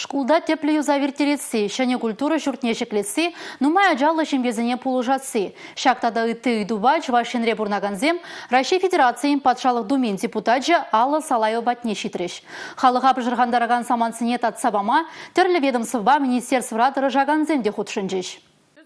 Шкулда теплею завертелетси, шане культура шуртнешеклетси, нумай аджалы шембезіне пулужатси. Шактада ыты идуба чвашенре бурнаганзем, Россия Федерациян патшалық думен депутатжы Алла Салайо батне шитреш. Халыға пыжырғандараған самансыне татсабама, түрлі ведомсыва министерство рыжаганзем де худшынжеш.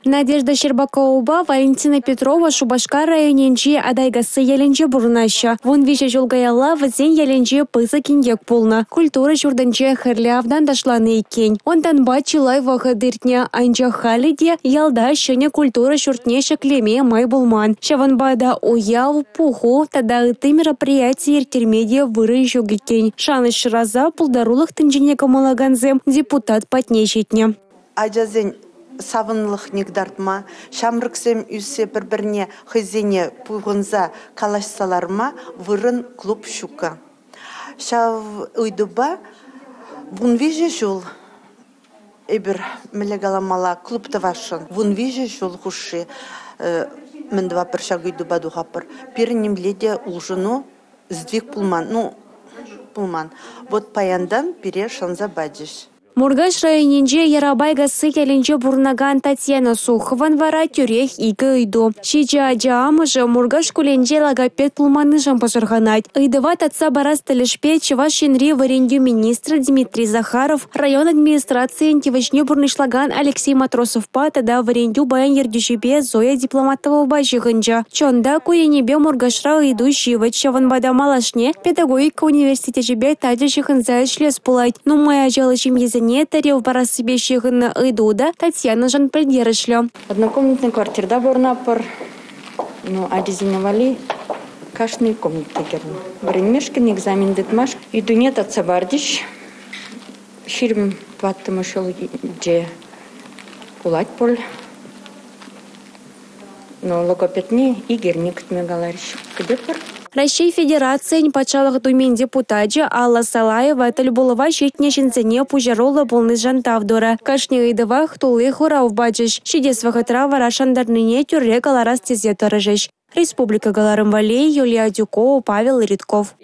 Надежда Щербакова, Валентина Петрова, Шубашкар районенче адайгасы яленче бурнаща. Вон виже жолгаялла вазен яленче пыза кингек полна. Культура журданче хырлявдан дашланы икень. Ондан бачылай вахадыртня анча халиде ялда шене культура шуртнеше клеме май булман. Шаванбада уяв пуху тада ыты мероприятие иртермедия выры жогикень. Шаныш шыраза пулдарулых тынжине камалаганзем депутат патнешетне. Ажазен савынлық негдартма, шамрыксем үсе бір-біріне хызене пуғынза калашсаларма вырын клуб шука. Шав уйдуба вун виже жол эбір мілегаламала клуб тавашын. Вун виже жол хуши міндіва бір шаг уйдуба дуғапыр. Перінем леде улжыну сдвиг пулман. Пулман. Вот паяндан пере шанза бадиш. Мургаш районенче ярабайгасы яленче бурнаган Татьяна Сухован вара тюрех игі ыйду. Шича ажаамыжы Мургаш куленче лагапет пулманыжын пашырганайт. Ыйдыва татса барас тылешпе Чуваш шенри варенью министра Дмитрий Захаров, район администрации антивачне бурнышлаган Алексей Матросов тада варенью баян ердюшепе Зоя дипломатова башыгынча. Чонда куенебе Мургашра ыйду шивать шаванбада малашне педагогика университетчебе тадя шихынза шлес пулайт. Ну моя жалышим езене тарев барасы бешігіні ыйдуда Татьяна жан пілдерішлі. Однокомнатная квартирда борнапыр, аризиновали кашный комнаты керн. Бірінмешкен экзамен детмаш. Үйдуне татса бардиш. Ширм платтым ұшыл же улать пол. Но логопедне игерне күтме галариш. Кедепір? Россия Федерациян патшалық думен депутатжы Алла Салаева тылбулыва шетне жинсене пужаролы болны жантавдора. Кашне ыйдыва хтулы хурав бачыш. Шидес вахытра варашандарныне тюрре галарас тезе тұрыжыш. Республика Галарым Валей, Юлия Дюкова, Павел Ритков.